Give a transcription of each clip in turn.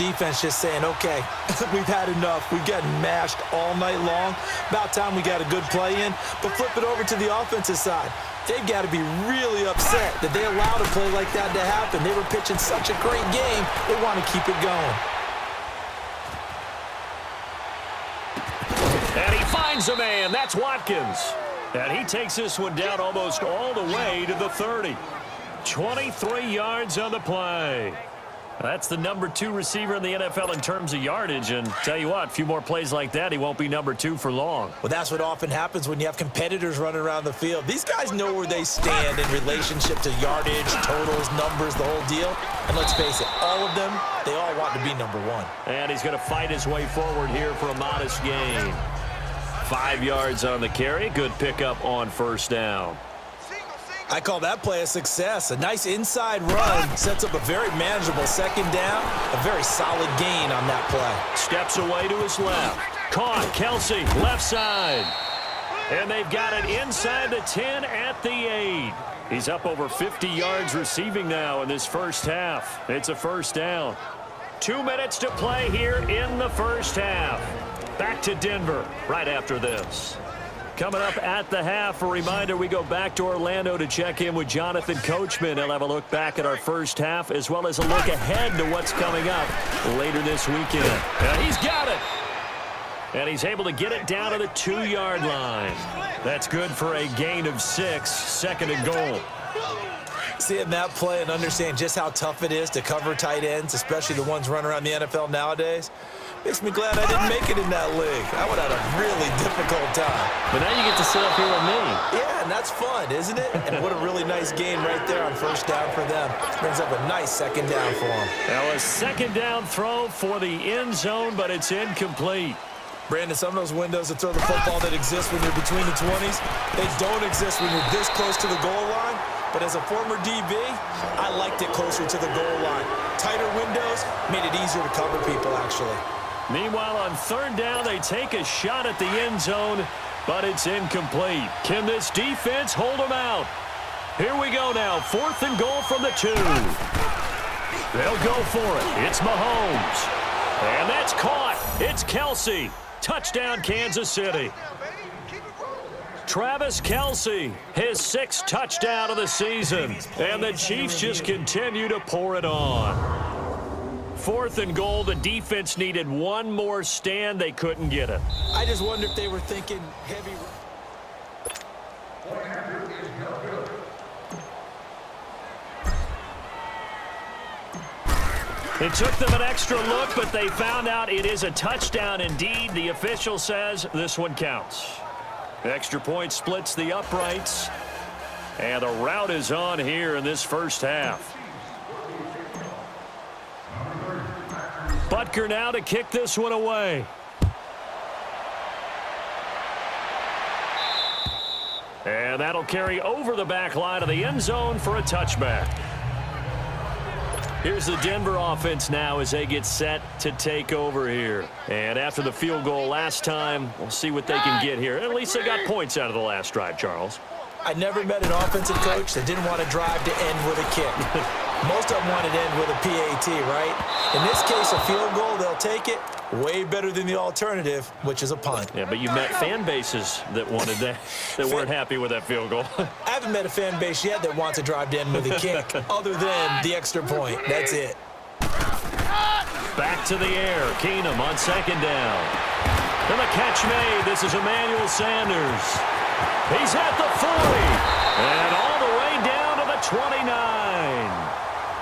defense just saying, okay, we've had enough. We've gotten mashed all night long. About time we got a good play in. But flip it over to the offensive side. They've got to be really upset that they allowed a play like that to happen. They were pitching such a great game, they want to keep it going. And he finds a man. That's Watkins. And he takes this one down almost all the way to the 30. 23 yards on the play. That's the number 2 receiver in the NFL in terms of yardage. And tell you what, a few more plays like that, he won't be number 2 for long. Well, that's what often happens when you have competitors running around the field. These guys know where they stand in relationship to yardage, totals, numbers, the whole deal. And let's face it, all of them, they all want to be number 1. And he's going to fight his way forward here for a modest gain. 5 yards on the carry. Good pickup on first down. I call that play a success. A nice inside run sets up a very manageable second down. A very solid gain on that play. Steps away to his left. Caught. Kelsey, left side. And they've got it inside the 10 at the 8. He's up over 50 yards receiving now in this first half. It's a first down. 2 minutes to play here in the first half. Back to Denver right after this. Coming up at the half, a reminder, we go back to Orlando to check in with Jonathan Coachman. He'll have a look back at our first half as well as a look ahead to what's coming up later this weekend. And he's got it. And he's able to get it down to the 2-yard line. That's good for a gain of 6, second and goal. Seeing that play and understand just how tough it is to cover tight ends, especially the ones running around the NFL nowadays, makes me glad I didn't make it in that league. I would have had a really difficult time. But now you get to sit up here with me. Yeah, and that's fun, isn't it? And what a really nice game right there on first down for them. Brings up a nice second down for them. Now a second down throw for the end zone, but it's incomplete. Brandon, some of those windows to throw the football that exist when you're between the 20s, they don't exist when you're this close to the goal line. But as a former DB, I liked it closer to the goal line. Tighter windows made it easier to cover people, actually. Meanwhile, on third down, they take a shot at the end zone, but it's incomplete. Can this defense hold them out? Here we go now. 4th and goal from the 2. They'll go for it. It's Mahomes. And that's caught. It's Kelsey. Touchdown, Kansas City. Travis Kelsey, his 6th touchdown of the season. And the Chiefs just continue to pour it on. 4th and goal. The defense needed one more stand. They couldn't get it. I just wonder if they were thinking heavy. It took them an extra look, but they found out it is a touchdown indeed. The official says this one counts. Extra point splits the uprights. And the route is on here in this first half. Butker now to kick this one away. And that'll carry over the back line of the end zone for a touchback. Here's the Denver offense now as they get set to take over here. And after the field goal last time, we'll see what they can get here. At least they got points out of the last drive, Charles. I never met an offensive coach that didn't want to drive to end with a kick. Most of them wanted to end with a PAT, right? In this case, a field goal, they'll take it. Way better than the alternative, which is a punt. Yeah, but you met fan bases that wanted that, that weren't happy with that field goal. I haven't met a fan base yet that wants to drive to end with a kick, other than the extra point. That's it. Back to the air. Keenum on second down. And the catch made. This is Emmanuel Sanders. He's at the 40. And all the way down to the 29.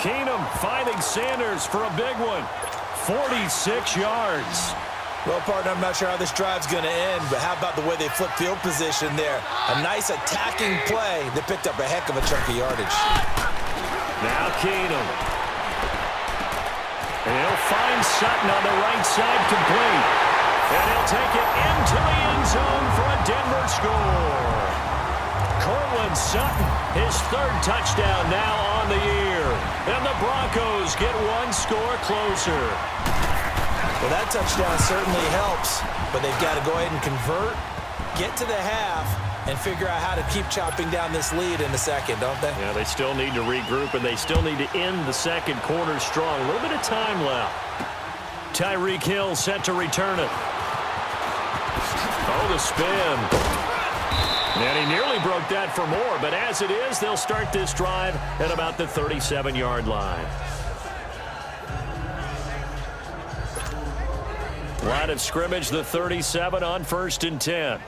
Keenum finding Sanders for a big one. 46 yards. Well, partner, I'm not sure how this drive's going to end, but how about the way they flip field position there? A nice attacking play that picked up a heck of a chunk of yardage. Now Keenum. And he'll find Sutton on the right side complete. And he'll take it into the end zone for a Denver score. Cortland Sutton, his 3rd touchdown now on the year. And the Broncos get one score closer. Well, that touchdown certainly helps, but they've got to go ahead and convert, get to the half, and figure out how to keep chopping down this lead in the second, don't they? Yeah, they still need to regroup, and they still need to end the second quarter strong. A little bit of time left. Tyreek Hill set to return it. Oh, the spin. And he nearly broke that for more, but as it is, they'll start this drive at about the 37-yard line. Line of scrimmage, the 37 on 1st and 10.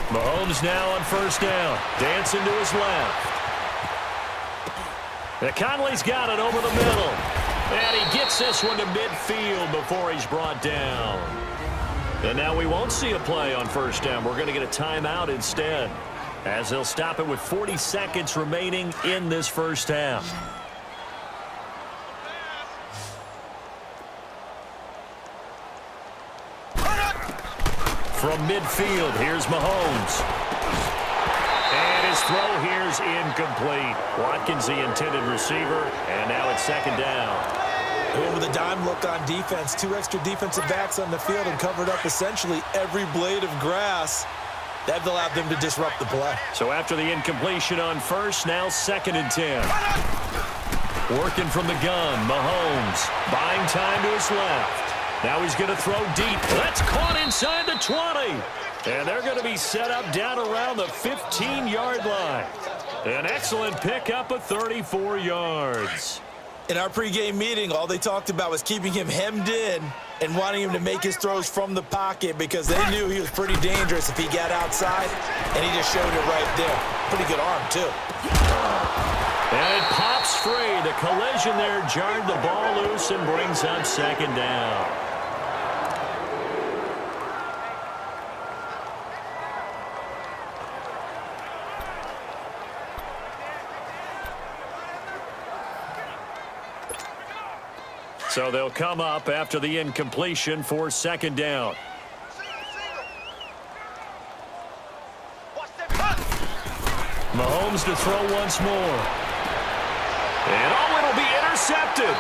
Mahomes now on 1st down. Dancing to his left. Conley's got it over the middle. And he gets this one to midfield before he's brought down. And now we won't see a play on 1st down. We're going to get a timeout instead, as they'll stop it with 40 seconds remaining in this first half. From midfield, here's Mahomes. And his throw here's incomplete. Watkins, the intended receiver, and now it's 2nd down. And with a dime look on defense, 2 extra defensive backs on the field and covered up essentially every blade of grass. That allowed them to disrupt the play. So after the incompletion on 1st, now 2nd and 10. Working from the gun, Mahomes buying time to his left. Now he's going to throw deep. That's caught inside the 20. And they're going to be set up down around the 15-yard line. An excellent pickup of 34 yards. In our pregame meeting, all they talked about was keeping him hemmed in and wanting him to make his throws from the pocket because they knew he was pretty dangerous if he got outside, and he just showed it right there. Pretty good arm, too. And it pops free. The collision there jarred the ball loose and brings up 2nd down. So they'll come up after the incompletion for 2nd down. Mahomes to throw once more. And oh, it'll be intercepted.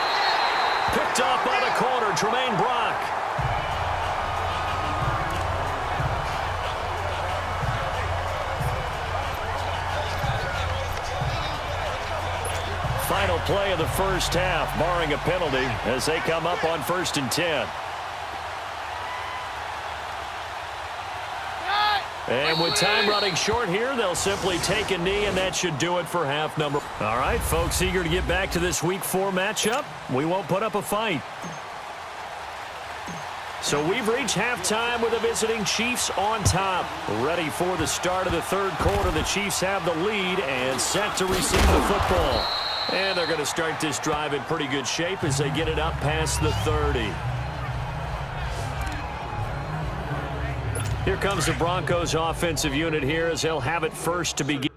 Picked off by the corner, Tremaine Brock. Final play of the first half, barring a penalty, as they come up on 1st and 10. And with time running short here, they'll simply take a knee, and that should do it for half number. All right, folks, eager to get back to this Week 4 matchup. We won't put up a fight. So we've reached halftime with the visiting Chiefs on top. Ready for the start of the 3rd quarter. The Chiefs have the lead and set to receive the football. And they're going to start this drive in pretty good shape as they get it up past the 30. Here comes the Broncos offensive unit here as they'll have it first to begin.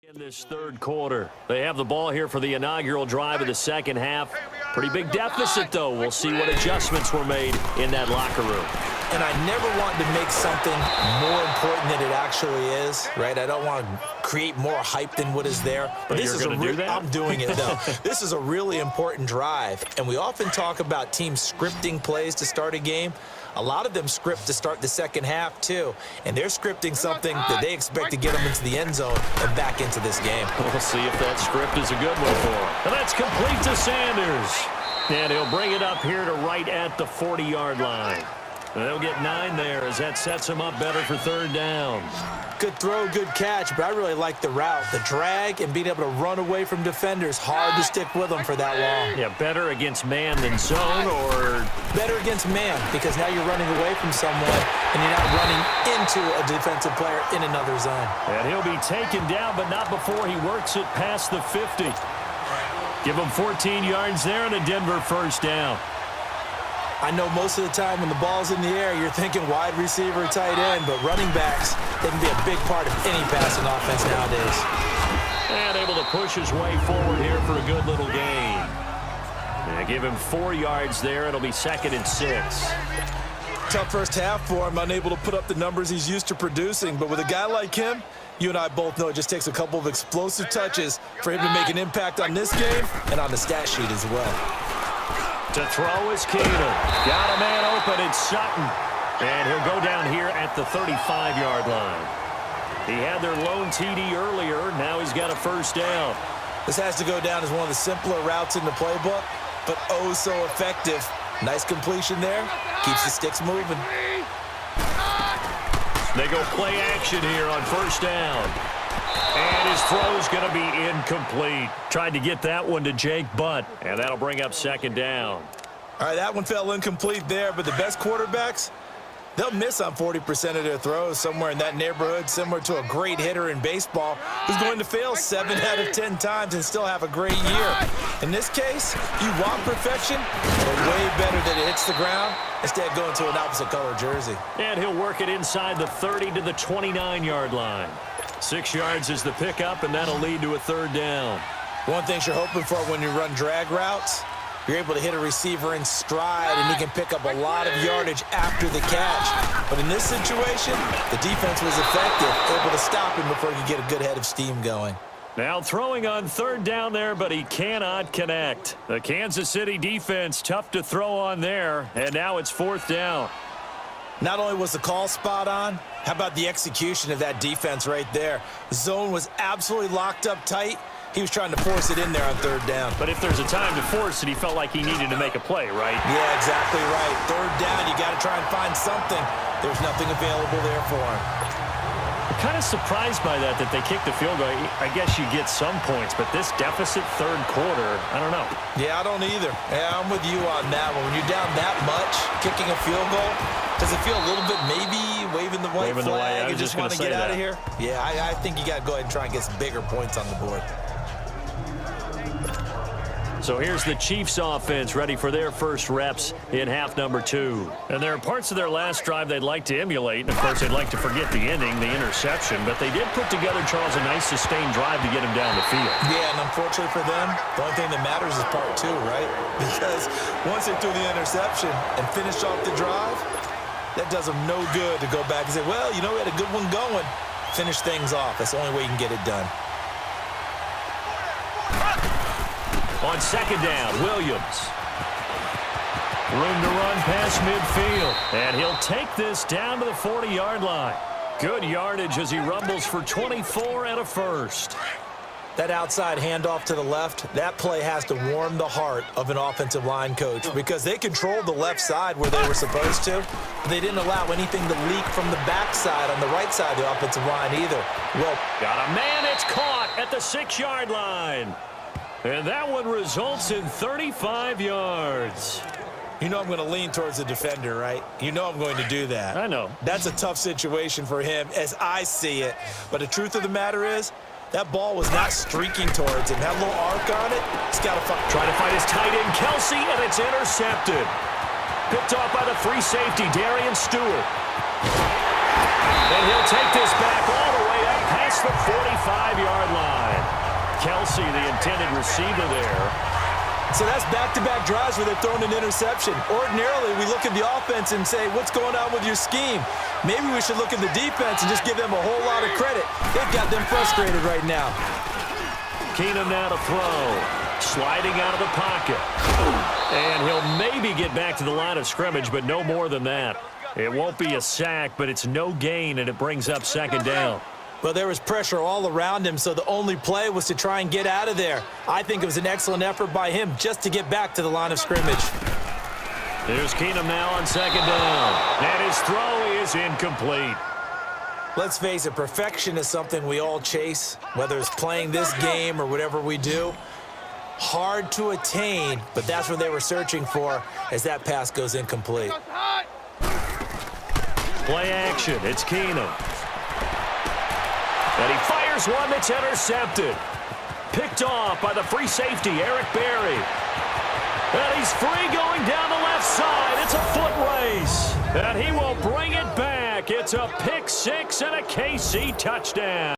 In this 3rd quarter, they have the ball here for the inaugural drive of the 2nd half. Pretty big deficit, though. We'll see what adjustments were made in that locker room. And I never want to make something more important than it actually is, right? I don't want to create more hype than what is there. But this is I'm doing it, though. This is a really important drive. And we often talk about teams scripting plays to start a game. A lot of them script to start the 2nd half, too. And they're scripting something that they expect to get them into the end zone and back into this game. We'll see if that script is a good one for them. And that's complete to Sanders. And he'll bring it up here to right at the 40-yard line. And they'll get 9 there as that sets them up better for 3rd down. Good throw, good catch, but I really like the route. The drag and being able to run away from defenders. Hard to stick with them for that long. Yeah, better against man than zone, or? Better against man, because now you're running away from someone and you're not running into a defensive player in another zone. And he'll be taken down, but not before he works it past the 50. Give him 14 yards there and a Denver 1st down. I know most of the time when the ball's in the air, you're thinking wide receiver, tight end, but running backs, they can be a big part of any passing offense nowadays. And able to push his way forward here for a good little gain. And give him 4 yards there. It'll be 2nd and 6. Tough first half for him, unable to put up the numbers he's used to producing. But with a guy like him, you and I both know it just takes a couple of explosive touches for him to make an impact on this game and on the stat sheet as well. To throw is Keenum. Got a man open, it's Sutton. And he'll go down here at the 35-yard line. He had their lone TD earlier. Now he's got a first down. This has to go down as one of the simpler routes in the playbook, but oh so effective. Nice completion there. Keeps the sticks moving. They go play action here on first down. And his throw's going to be incomplete. Tried to get that one to Jake Butt, and that'll bring up 2nd down. All right, that one fell incomplete there, but the best quarterbacks, they'll miss on 40% of their throws, somewhere in that neighborhood, similar to a great hitter in baseball who's going to fail 7 out of 10 times and still have a great year. In this case, you want perfection, but way better that it hits the ground instead of going to an opposite color jersey. And he'll work it inside the 30 to the 29-yard line. 6 yards is the pickup, and that'll lead to a 3rd down. One thing you're hoping for when you run drag routes, you're able to hit a receiver in stride, and he can pick up a lot of yardage after the catch. But in this situation, the defense was effective, able to stop him before he could get a good head of steam going. Now throwing on 3rd down there, but he cannot connect. The Kansas City defense tough to throw on there, and now it's 4th down. Not only was the call spot on, how about the execution of that defense right there? The zone was absolutely locked up tight. He was trying to force it in there on 3rd down. But if there's a time to force it, he felt like he needed to make a play, right? Yeah, exactly right. 3rd down, you got to try and find something. There's nothing available there for him. I'm kind of surprised by that they kicked the field goal. I guess you get some points, but this deficit 3rd quarter, I don't know. Yeah, I don't either. Yeah, I'm with you on that one. When you're down that much, kicking a field goal, does it feel a little bit maybe waving the white flag and just want to get out of here? Yeah, I think you got to go ahead and try and get some bigger points on the board. So here's the Chiefs offense ready for their first reps in half number 2. And there are parts of their last drive they'd like to emulate. And, of course, they'd like to forget the ending, the interception. But they did put together, Charles, a nice sustained drive to get him down the field. Yeah, and unfortunately for them, the only thing that matters is part 2, right? Because once they threw the interception and finished off the drive, that does them no good to go back and say, well, you know, we had a good one going. Finish things off. That's the only way you can get it done. On 2nd down, Williams. Room to run past midfield. And he'll take this down to the 40-yard line. Good yardage as he rumbles for 24 and a first. That outside handoff to the left, that play has to warm the heart of an offensive line coach because they controlled the left side where they were supposed to. But they didn't allow anything to leak from the backside on the right side of the offensive line either. Well, got a man, it's caught at the 6-yard line. And that one results in 35 yards. You know I'm going to lean towards the defender, right? You know I'm going to do that. I know. That's a tough situation for him as I see it. But the truth of the matter is, that ball was not streaking towards him. That little arc on it, he's got to try to find his tight end, Kelsey, and it's intercepted. Picked off by the free safety, Darian Stewart. And he'll take this back all the way up past the 45-yard line. Kelsey, the intended receiver there. So that's back-to-back drives where they've thrown an interception. Ordinarily, we look at the offense and say, what's going on with your scheme? Maybe we should look at the defense and just give them a whole lot of credit. They've got them frustrated right now. Keenum now to throw. Sliding out of the pocket. And he'll maybe get back to the line of scrimmage, but no more than that. It won't be a sack, but it's no gain, and it brings up 2nd down. Well, there was pressure all around him, so the only play was to try and get out of there. I think it was an excellent effort by him just to get back to the line of scrimmage. Here's Keenum now on 2nd down. And his throw is incomplete. Let's face it, perfection is something we all chase, whether it's playing this game or whatever we do. Hard to attain, but that's what they were searching for as that pass goes incomplete. Play action, it's Keenum. And he fires one that's intercepted. Picked off by the free safety, Eric Berry. And he's free going down the left side. It's a foot race. And he will bring it back. It's a pick six and a KC touchdown.